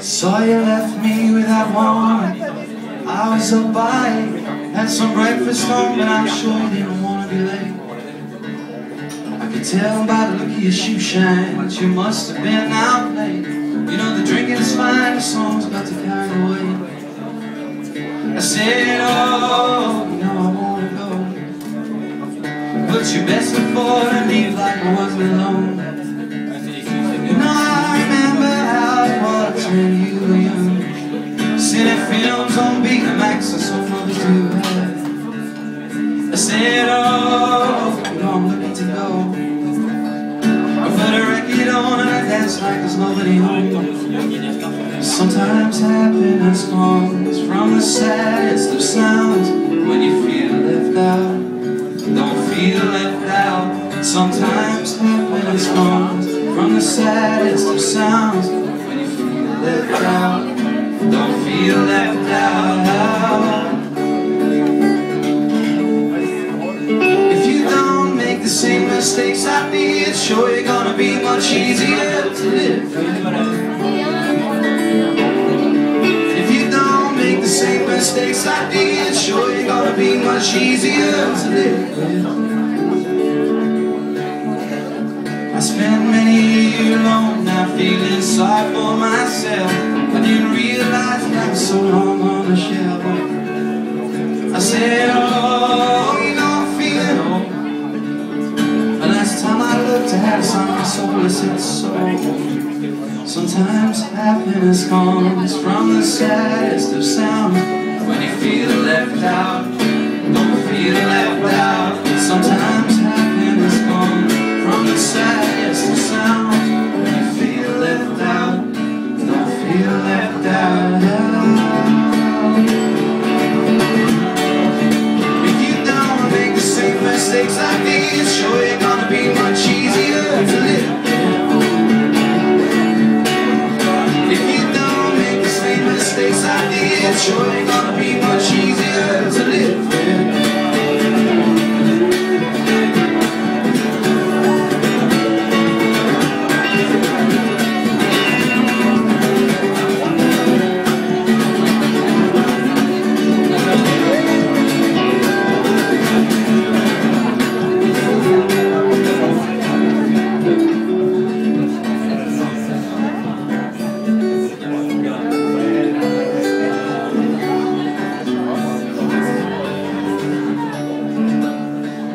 Saw you left me without warning. I was up by, had some breakfast home, but I'm sure you didn't want to be late. I could tell by the look of your shoe shine that you must have been out late. You know the drinking is fine, the song's got to carry the weight. I said, oh, you know I want to go, but you best foot forward and leave like I wasn't alone. You know I remember how it was when you were young, seeing films on Betamax and some others do have. I said, oh, you know I'm looking to go. I put a record on and I dance like there's nobody home. Sometimes happiness comes from the saddest of sounds. When you feel left out, don't feel left out. Sometimes happiness comes from the saddest of sounds. When you feel left out, don't feel left out. If you don't make the same mistakes I did, sure you're gonna be much easier to live. If you don't make the same mistakes I did, sure you're gonna be much easier to live with. I spent many years alone, now feeling sorry for myself. I didn't realize I was so long on the shelf. I said, oh, you know I'm feeling old. The last time I looked, I had a song, my soul is its soul. Sometimes happiness comes from the saddest of sounds. When you feel left out, don't feel left out. Sometimes happiness comes from the saddest of sounds. When you feel left out, don't feel left out. If you don't make the same mistakes I did, sure you're gonna be much easier to live. If you don't make the same mistakes I did, sure you're gonna be much easier to live with.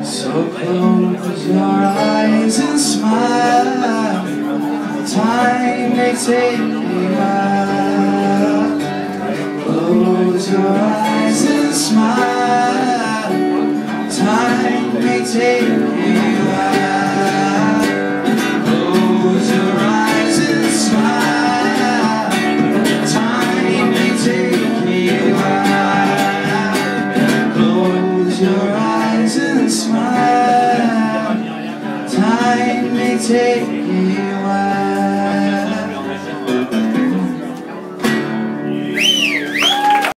So close your eyes and smile. Time may take a while. Close your eyes and smile. Time may take a while. Close your eyes and smile. Time may take a while. Close your eyes and smile. Time may take